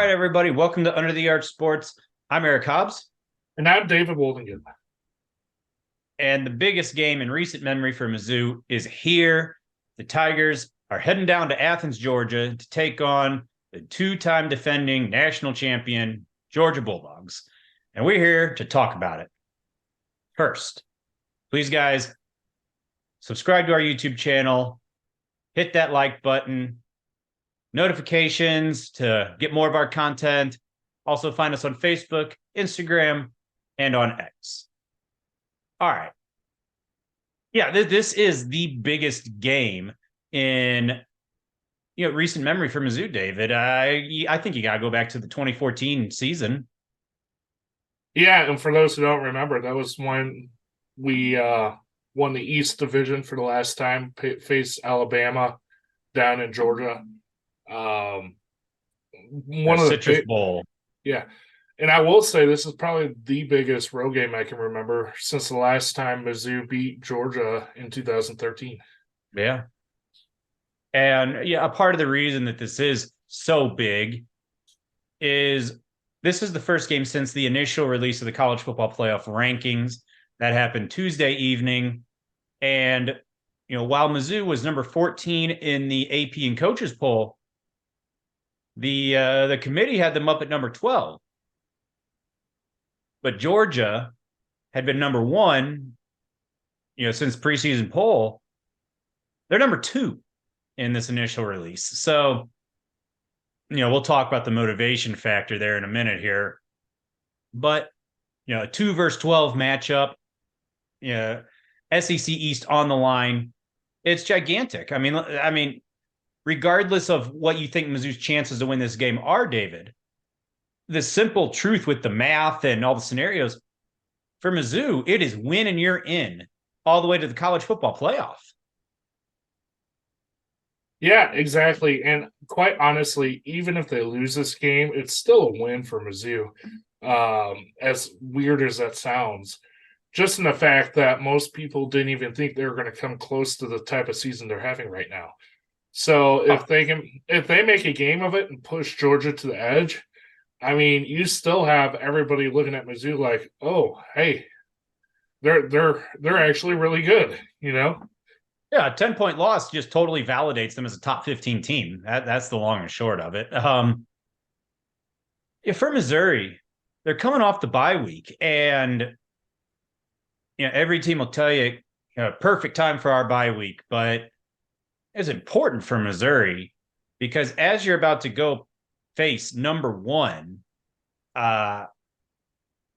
right, everybody. Welcome to Under the Arch Sports. I'm Eric Hobbs. And I'm David Woldingen. And the biggest game in recent memory for Mizzou is here. The Tigers are heading down to Athens, Georgia to take on the two-time defending national champion, Georgia Bulldogs. And we're here to talk about it. First, please, guys, subscribe to our YouTube channel, hit that like button, notifications to get more of our content. Also find us on Facebook, Instagram, and on X. All right. Yeah, this is the biggest game in recent memory for Mizzou, David. I think you got to go back to the 2014 season. Yeah, and for those who don't remember, that was when we won the East Division for the last time, faced Alabama down in Georgia. One of the Citrus Bowl. Yeah. And I will say this is probably the biggest road game I can remember since the last time Mizzou beat Georgia in 2013. Yeah. And yeah, a part of the reason that this is so big is this is the first game since the initial release of the college football playoff rankings. That happened Tuesday evening. And, while Mizzou was number 14 in the AP and coaches poll, the committee had them up at number 12. But Georgia had been number 1, since preseason poll. They're number 2 in this initial release. So, we'll talk about the motivation factor there in a minute here. But, a 2 versus 12 matchup, SEC East on the line. It's gigantic. I mean, regardless of what you think Mizzou's chances to win this game are, David, the simple truth with the math and all the scenarios for Mizzou, it is win and you're in all the way to the college football playoff. Yeah, exactly. And quite honestly, even if they lose this game, it's still a win for Mizzou. As weird as that sounds, just in the fact that most people didn't even think they were going to come close to the type of season they're having right now. So if they make a game of it and push Georgia to the edge, I mean, you still have everybody looking at Mizzou like, oh, hey, they're actually really good, Yeah, a 10-point loss just totally validates them as a top 15 team. That's the long and short of it. For Missouri, they're coming off the bye week, and every team will tell you, perfect time for our bye week, but it's important for Missouri because as you're about to go face number 1, having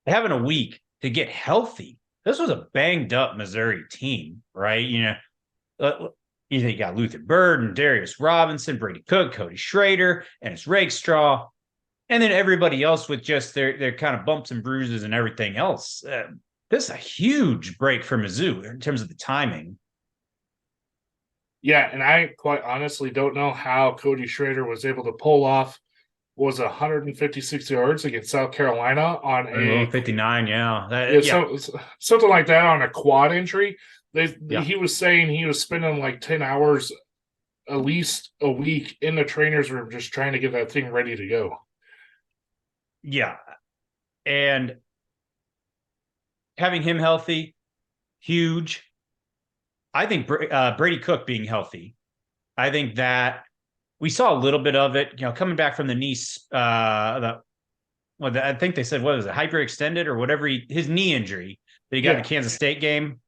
a week to get healthy. This was a banged up Missouri team, right? You got Luther Burden, Darius Robinson, Brady Cook, Cody Schrader, and it's Rakestraw, and then everybody else with just their kind of bumps and bruises and everything else. This is a huge break for Mizzou in terms of the timing. Yeah, and I quite honestly don't know how Cody Schrader was able to pull off 156 yards against South Carolina on a 59, yeah. Something like that on a quad injury. He was saying he was spending like 10 hours at least a week in the trainer's room just trying to get that thing ready to go. Yeah. And having him healthy, huge. I think Brady Cook being healthy, I think that we saw a little bit of it, coming back from the knee. I think they said, what was it, hyperextended or whatever, his knee injury that he got in the Kansas State game.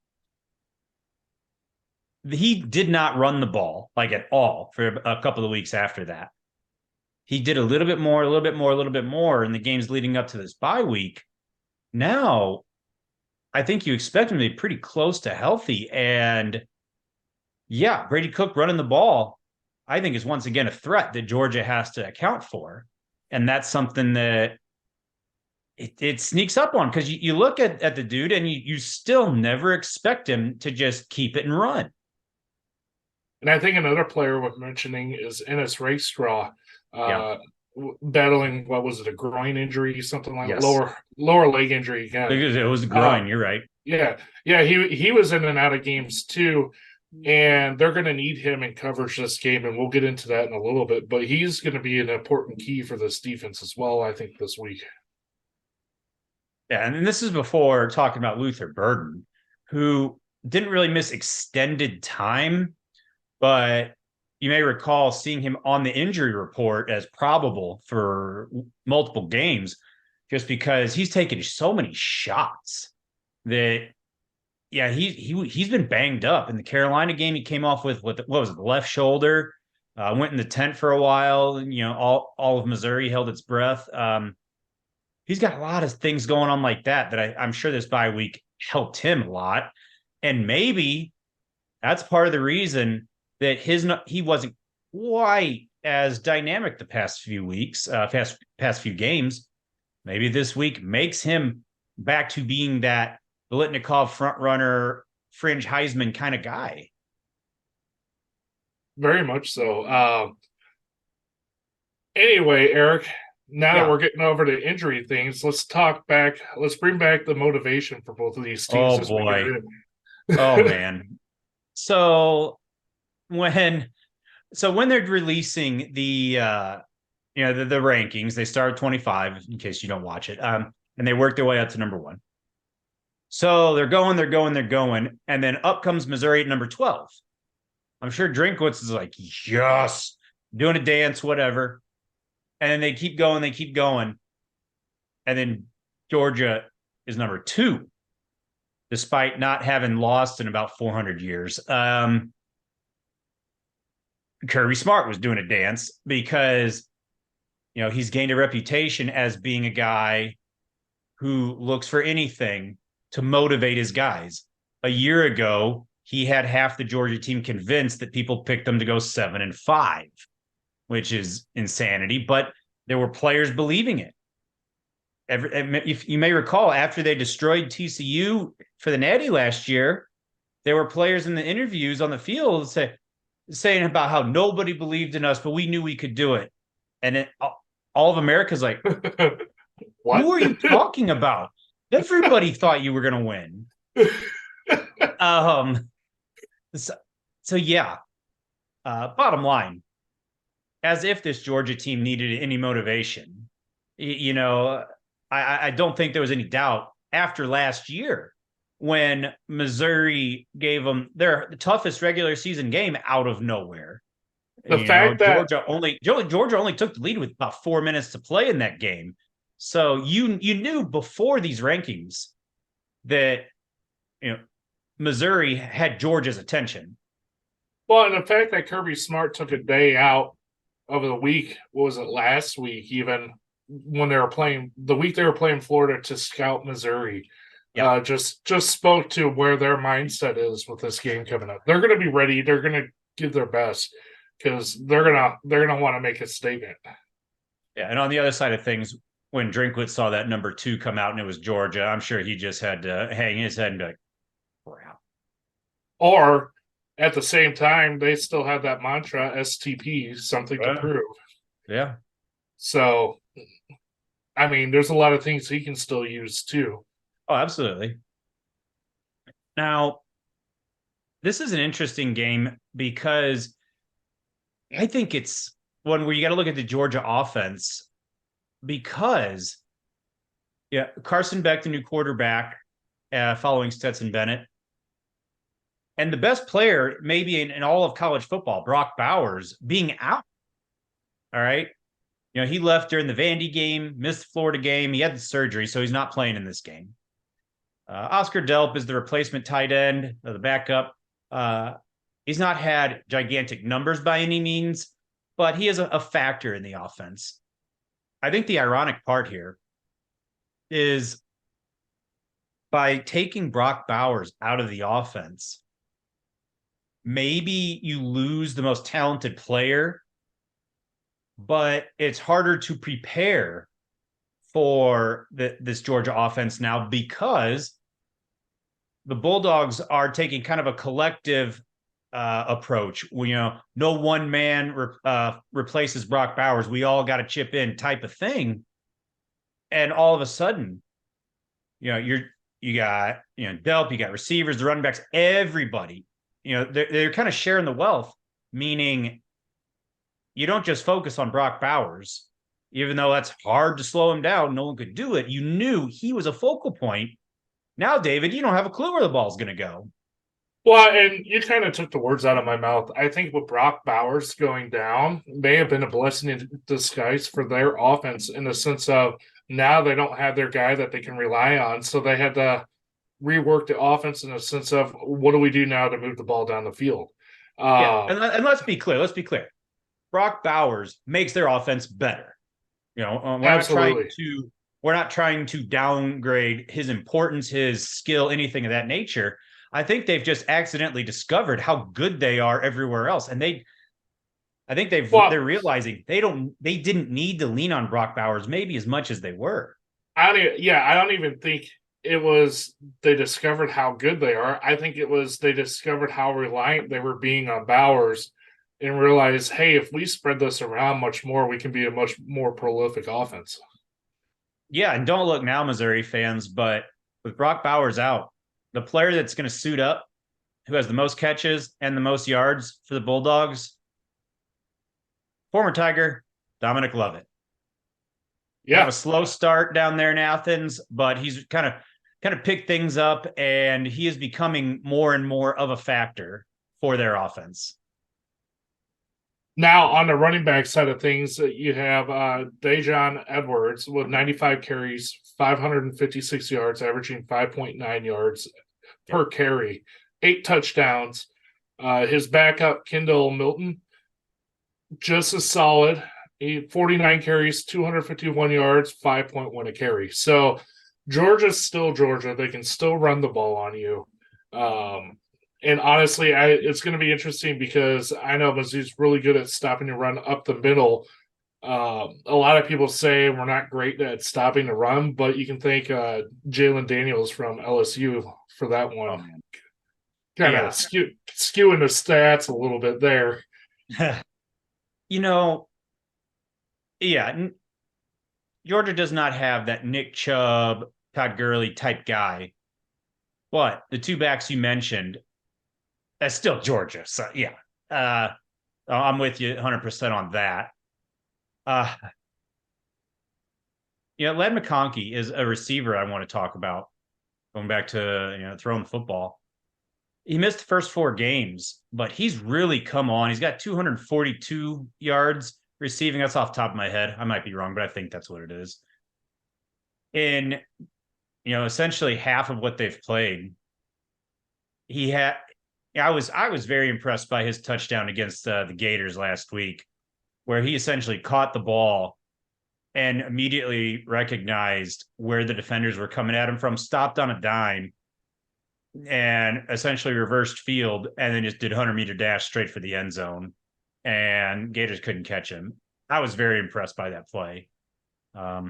He did not run the ball like at all for a couple of weeks after that. He did a little bit more in the games leading up to this bye week. Now, I think you expect him to be pretty close to healthy. And yeah, Brady Cook running the ball, I think, is once again a threat that Georgia has to account for. And that's something that it sneaks up on because you look at the dude and you still never expect him to just keep it and run. And I think another player worth mentioning is Ennis Rakestraw, battling, what was it, a groin injury, something like lower leg injury again. It was a groin, you're right. Yeah, he was in and out of games too. and they're going to need him in coverage this game, and we'll get into that in a little bit. But he's going to be an important key for this defense as well, I think, this week. Yeah, and this is before talking about Luther Burden, who didn't really miss extended time, but you may recall seeing him on the injury report as probable for multiple games, just because he's taken so many shots that, yeah, he's been banged up. In the Carolina game, he came off with what was it, the left shoulder, went in the tent for a while. All of Missouri held its breath. He's got a lot of things going on like that I'm sure this bye week helped him a lot. And maybe that's part of the reason that he wasn't quite as dynamic the past few weeks, past few games. Maybe this week makes him back to being that Biletnikoff front runner, fringe Heisman kind of guy. Very much so. Anyway, Eric, now that we're getting over to injury things, let's bring back the motivation for both of these teams. Oh boy. Oh man. So when they're releasing the the rankings, they start at 25 in case you don't watch it. And they work their way up to number 1. So they're going, and then up comes Missouri at number 12. I'm sure Drinkwitz is like, yes, doing a dance, whatever. And then they keep going. And then Georgia is number 2, despite not having lost in about 400 years. Kirby Smart was doing a dance because, he's gained a reputation as being a guy who looks for anything to motivate his guys. A year ago, he had half the Georgia team convinced that people picked them to go 7-5, which is insanity, but there were players believing it. If you may recall, after they destroyed TCU for the Natty last year, there were players in the interviews on the field saying about how nobody believed in us, but we knew we could do it. And all of America's like, what? Who are you talking about? Everybody thought you were going to win. So yeah. Bottom line, as if this Georgia team needed any motivation, I don't think there was any doubt after last year when Missouri gave them their toughest regular season game out of nowhere. Georgia only took the lead with about 4 minutes to play in that game. So you knew before these rankings that Missouri had Georgia's attention. Well, and the fact that Kirby Smart took a day out over the week, what was it, last week, even when they were playing Florida to scout Missouri, just spoke to where their mindset is with this game coming up. They're going to be ready. They're going to give their best because they're gonna want to make a statement. Yeah, and on the other side of things, when Drinkwitz saw that number 2 come out and it was Georgia, I'm sure he just had to hang his head and be like, crap. Or at the same time, they still have that mantra, STP, something to prove. Yeah. So, I mean, there's a lot of things he can still use too. Oh, absolutely. Now, this is an interesting game because I think it's one where you got to look at the Georgia offense because, Carson Beck, the new quarterback, following Stetson Bennett, and the best player maybe in all of college football, Brock Bowers, being out. All right. He left during the Vandy game, missed the Florida game. He had the surgery, so he's not playing in this game. Oscar Delp is the replacement tight end, the backup. He's not had gigantic numbers by any means, but he is a factor in the offense. I think the ironic part here is by taking Brock Bowers out of the offense, maybe you lose the most talented player, but it's harder to prepare for this Georgia offense now because the Bulldogs are taking kind of a collective approach. No one man replaces Brock Bowers. We all got to chip in type of thing. And all of a sudden, you got Delp, you got receivers, the running backs, everybody they're kind of sharing the wealth, meaning you don't just focus on Brock Bowers, even though that's hard to slow him down. No one could do it. You knew he was a focal point. Now, David, you don't have a clue where the ball's going to go. Well, and you kind of took the words out of my mouth. I think with Brock Bowers going down may have been a blessing in disguise for their offense in the sense of now they don't have their guy that they can rely on. So they had to rework the offense in the sense of what do we do now to move the ball down the field? Yeah. And let's be clear. Let's be clear. Brock Bowers makes their offense better. Absolutely. We're not trying to downgrade his importance, his skill, anything of that nature. I think they've just accidentally discovered how good they are everywhere else. And they're realizing they didn't need to lean on Brock Bowers maybe as much as they were. I don't even think it was they discovered how good they are. I think it was they discovered how reliant they were being on Bowers and realized, hey, if we spread this around much more, we can be a much more prolific offense. Yeah, and don't look now, Missouri fans, but with Brock Bowers out, the player that's going to suit up, who has the most catches and the most yards for the Bulldogs, former Tiger, Dominic Lovett. Yeah. Have a slow start down there in Athens, but he's kind of picked things up, and he is becoming more and more of a factor for their offense. Now, on the running back side of things, you have Dejon Edwards with 95 carries, 556 yards, averaging 5.9 yards per carry, 8 touchdowns. His backup, Kendall Milton, just as solid. 49 carries, 251 yards, 5.1 a carry. So Georgia's still Georgia. They can still run the ball on you. And honestly, it's going to be interesting because I know Mizzou's really good at stopping the run up the middle. A lot of people say we're not great at stopping the run, but you can thank Jalen Daniels from LSU for that one. Oh, kind of skewing the stats a little bit there. Georgia does not have that Nick Chubb, Todd Gurley type guy. But the two backs you mentioned, that's still Georgia. So, yeah, I'm with you 100% on that. Ladd McConkey is a receiver I want to talk about. Going back to throwing the football, he missed the first 4 games, but he's really come on. He's got 242 yards receiving. That's off the top of my head. I might be wrong, but I think that's what it is. In essentially half of what they've played, I was very impressed by his touchdown against the Gators last week, where he essentially caught the ball and immediately recognized where the defenders were coming at him from, stopped on a dime, and essentially reversed field, and then just did a 100-meter dash straight for the end zone, and Gators couldn't catch him. I was very impressed by that play. I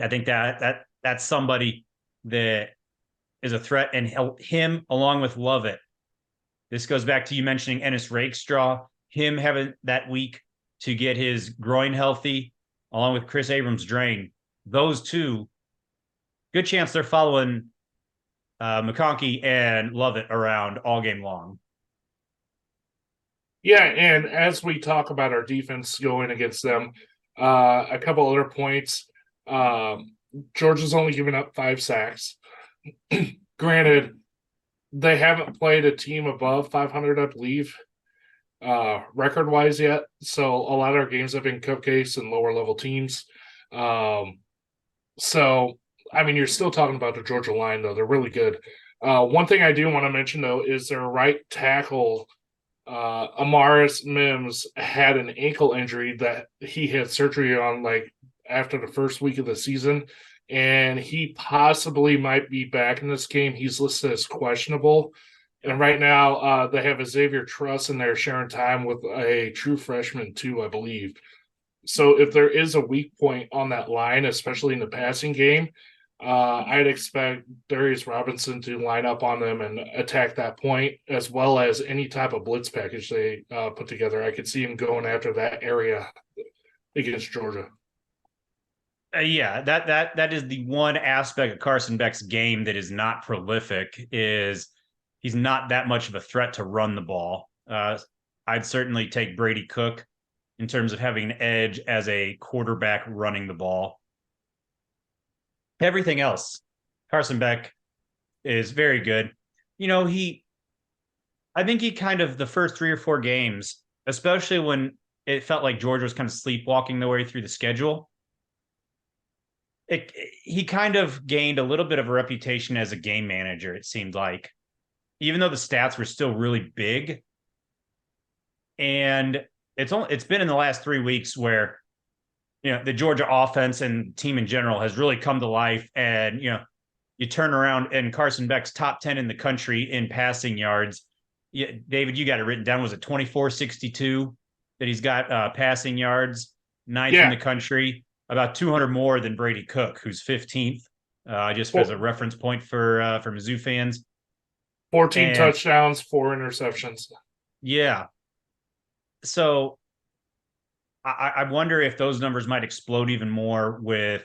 think that's somebody that is a threat, and him along with Lovett. This goes back to you mentioning Ennis Rakestraw, him having that week to get his groin healthy, along with Chris Abrams-Drain. Those two, good chance they're following McConkey and Lovett around all game long. Yeah, and as we talk about our defense going against them, a couple other points. Georgia's only given up 5 sacks. Granted, they haven't played a team above 500, I believe, record-wise yet. So a lot of our games have been cupcakes and lower-level teams. So, I mean, you're still talking about the Georgia line, though. They're really good. One thing I do want to mention, though, is their right tackle, Amaris Mims, had an ankle injury that he had surgery on, after the first week of the season, and he possibly might be back in this game. He's listed as questionable. And right now, they have Xavier Truss in there sharing time with a true freshman, too, I believe. So if there is a weak point on that line, especially in the passing game, I'd expect Darius Robinson to line up on them and attack that point, as well as any type of blitz package they put together. I could see him going after that area against Georgia. That is the one aspect of Carson Beck's game that is not prolific, is he's not that much of a threat to run the ball. I'd certainly take Brady Cook in terms of having an edge as a quarterback running the ball. Everything else, Carson Beck is very good. I think he kind of the first 3 or 4 games, especially when it felt like Georgia was kind of sleepwalking their way through the schedule. He kind of gained a little bit of a reputation as a game manager, it seemed like, even though the stats were still really big. And it's been in the last 3 weeks where the Georgia offense and team in general has really come to life. And you turn around and Carson Beck's top 10 in the country in passing yards. Yeah, David, you got it written down. Was it 2462 that he's got passing yards, ninth in the country, about 200 more than Brady Cook, who's 15th. Just as a reference point for Mizzou fans. 14 touchdowns, 4 interceptions. Yeah. So I wonder if those numbers might explode even more with,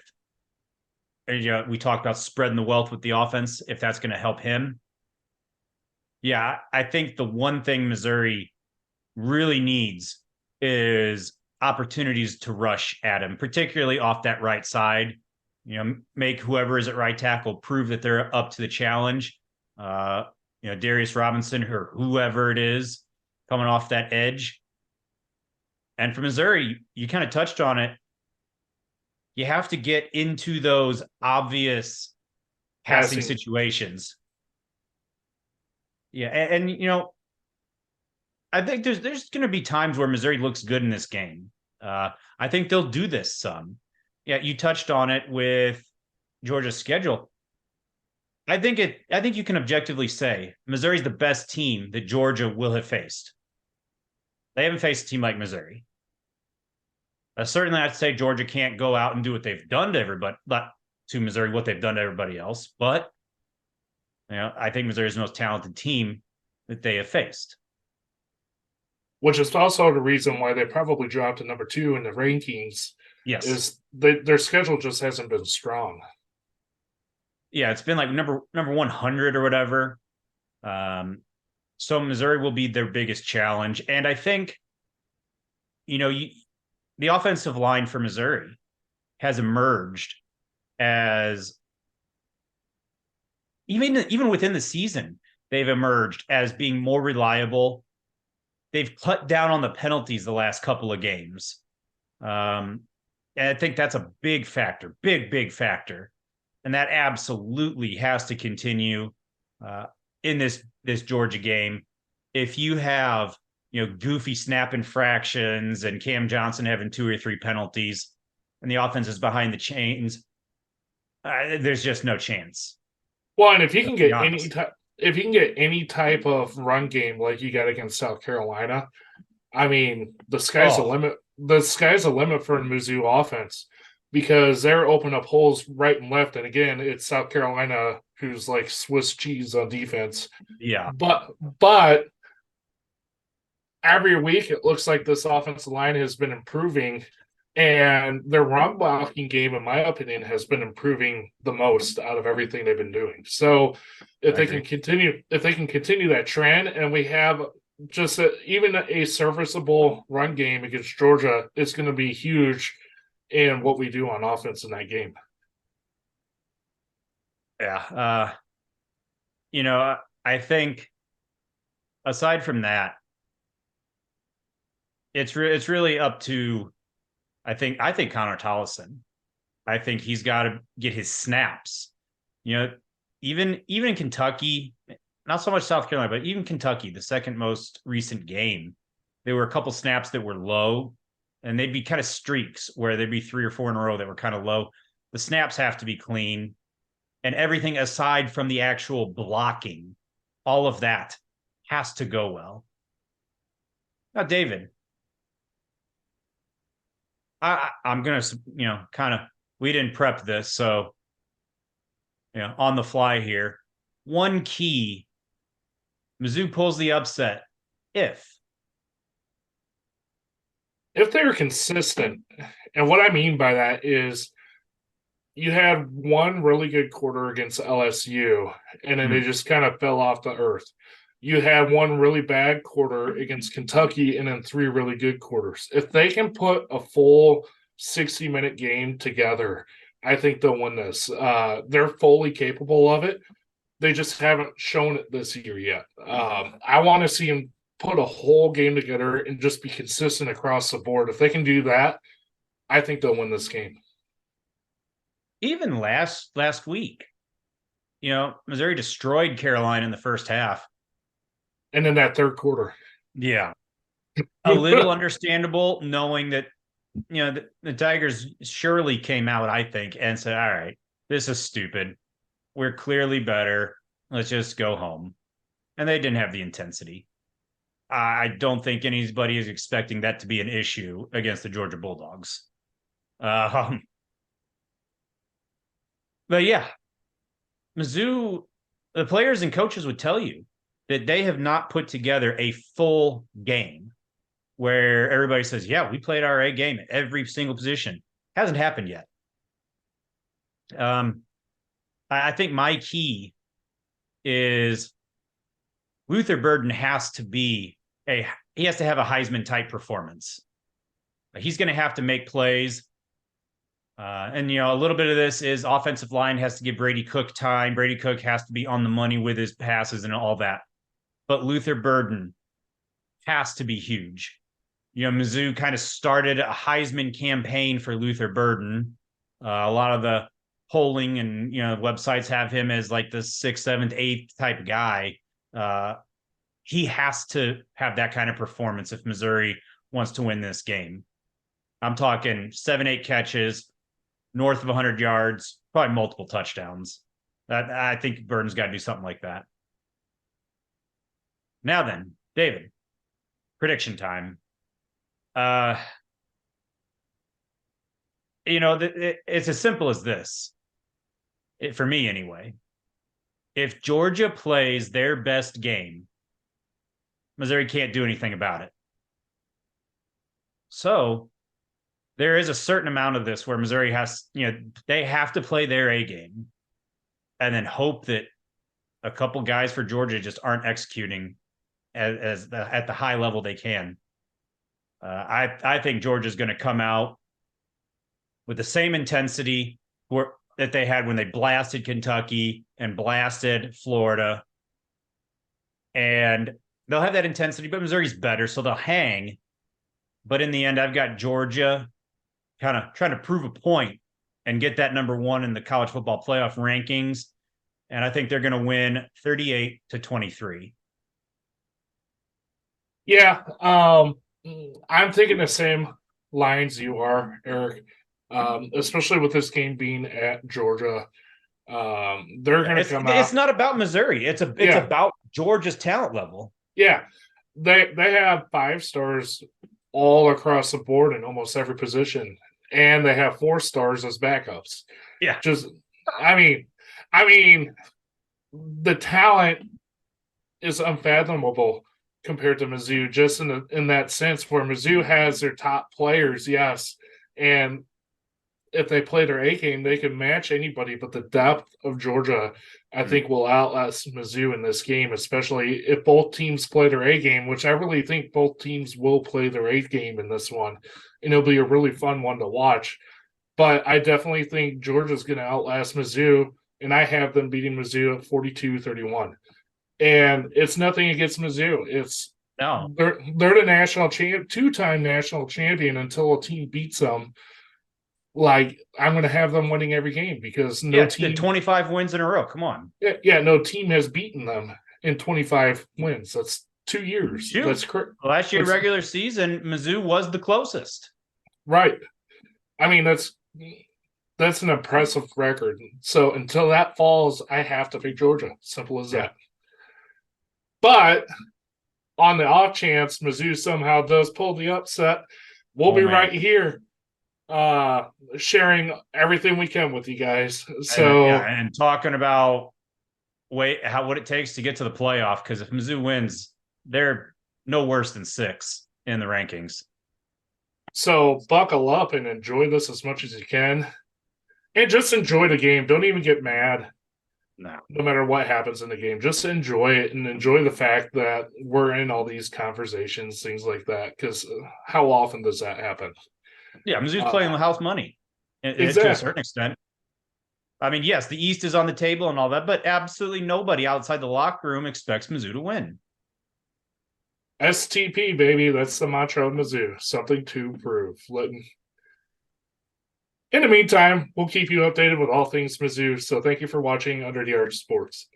we talked about spreading the wealth with the offense, if that's going to help him. Yeah, I think the one thing Missouri really needs is opportunities to rush at him, particularly off that right side. Make whoever is at right tackle prove that they're up to the challenge. Darius Robinson or whoever it is coming off that edge. And for Missouri, you kind of touched on it. You have to get into those obvious passing situations. Yeah, and I think there's going to be times where Missouri looks good in this game. I think they'll do this some. Yeah, you touched on it with Georgia's schedule. I think you can objectively say Missouri's the best team that Georgia will have faced. They haven't faced a team like Missouri. Certainly, I'd say Georgia can't go out and do what they've done to everybody, but to Missouri, what they've done to everybody else. But I think Missouri's the most talented team that they have faced. Which is also the reason why they probably dropped to number 2 in the rankings. Yes, is their schedule just hasn't been strong. Yeah, it's been like number 100 or whatever. So Missouri will be their biggest challenge, and I think the offensive line for Missouri has emerged as even within the season, they've emerged as being more reliable. They've cut down on the penalties the last couple of games. And I think that's a big factor, big factor. And that absolutely has to continue in this Georgia game. If you have goofy snap infractions and Cam Johnson having 2 or 3 penalties, and the offense is behind the chains, there's just no chance. Well, and if you can get any type of run game like you got against South Carolina, I mean, the sky's the limit. The sky's the limit for the Mizzou offense, because they're opening up holes right and left. And again, it's South Carolina who's like Swiss cheese on defense. Yeah, but every week it looks like this offensive line has been improving, and their run blocking game, in my opinion, has been improving the most out of everything they've been doing. So if they can continue that trend, and we have just even a serviceable run game against Georgia, it's going to be huge in what we do on offense in that game. Yeah. I think aside from that, it's really up to, I think Connor Tollison. I think he's got to get his snaps. Even in Kentucky, not so much South Carolina, but even Kentucky, the second most recent game, there were a couple snaps that were low, and they'd be kind of streaks where there'd be 3 or 4 in a row that were kind of low. The snaps have to be clean, and everything aside from the actual blocking, all of that has to go well. Now, David, I'm going to, kind of, we didn't prep this, so, on the fly here. One key, Mizzou pulls the upset if they're consistent. And what I mean by that is you had one really good quarter against LSU, and then they just kind of fell off the earth. You had one really bad quarter against Kentucky, and then three really good quarters. If they can put a full 60-minute game together, I think they'll win this. They're fully capable of it. They just haven't shown it this year yet. I want to see them put a whole game together and just be consistent across the board. If they can do that, I think they'll win this game. Even last week, Missouri destroyed Carolina in the first half. And in that third quarter. Yeah. A little understandable knowing that, the Tigers surely came out, I think, and said, all right, this is stupid. We're clearly better. Let's just go home. And they didn't have the intensity. I don't think anybody is expecting that to be an issue against the Georgia Bulldogs. But yeah, Mizzou, the players and coaches would tell you that they have not put together a full game where everybody says, yeah, we played our A game at every single position. Hasn't happened yet. I think my key is Luther Burden has to have a Heisman type performance. He's going to have to make plays. And a little bit of this is offensive line has to give Brady Cook time. Brady Cook has to be on the money with his passes and all that. But Luther Burden has to be huge. Mizzou kind of started a Heisman campaign for Luther Burden. A lot of the polling and websites have him as like the 6th, 7th, 8th type guy. He has to have that kind of performance if Missouri wants to win this game. I'm talking 7, 8 catches, north of 100 yards, probably multiple touchdowns. I think Burden's got to do something like that. Now then, David, prediction time. It's as simple as this. For me, anyway. If Georgia plays their best game, Missouri can't do anything about it. So there is a certain amount of this where Missouri they have to play their A game and then hope that a couple guys for Georgia just aren't executing at the high level they can. I think Georgia's going to come out with the same intensity that they had when they blasted Kentucky and blasted Florida. And they'll have that intensity, but Missouri's better, so they'll hang. But in the end, I've got Georgia kind of trying to prove a point and get that number 1 in the college football playoff rankings. And I think they're going to win 38-23. Yeah, I'm thinking the same lines you are, Eric. Especially with this game being at Georgia. They're going to come out. It's not about Missouri. It's about Georgia's talent level. Yeah, they have 5 stars all across the board in almost every position, and they have 4 stars as backups. Yeah, I mean, the talent is unfathomable compared to Mizzou, just in that sense where Mizzou has their top players, yes, and if they play their A game, they can match anybody. But the depth of Georgia, I think, will outlast Mizzou in this game, especially if both teams play their A game, which I really think both teams will play their A game in this one. And it'll be a really fun one to watch. But I definitely think Georgia's going to outlast Mizzou, and I have them beating Mizzou at 42-31. And it's nothing against Mizzou. They're the national champ, 2-time national champion until a team beats them. Like, I'm going to have them winning every game because no team 25 wins in a row. Come on. Yeah, no team has beaten them in 25 wins. That's 2 years. Shoot. That's correct. Last year, regular season, Mizzou was the closest. Right. I mean, that's an impressive record. So until that falls, I have to pick Georgia. Simple as that. But on the off chance Mizzou somehow does pull the upset, we'll be right here sharing everything we can with you guys. So and talking about what it takes to get to the playoff, because if Mizzou wins, they're no worse than 6 in the rankings. So buckle up and enjoy this as much as you can. And just enjoy the game. Don't even get mad. No. No matter what happens in the game, just enjoy it and enjoy the fact that we're in all these conversations, things like that. Because how often does that happen? Yeah, Mizzou's playing with house money to a Exactly. certain extent. I mean, yes, the East is on the table and all that, but absolutely nobody outside the locker room expects Mizzou to win. STP, baby. That's the mantra of Mizzou. Something to prove. In the meantime, we'll keep you updated with all things Mizzou. So thank you for watching Under the Arch Sports.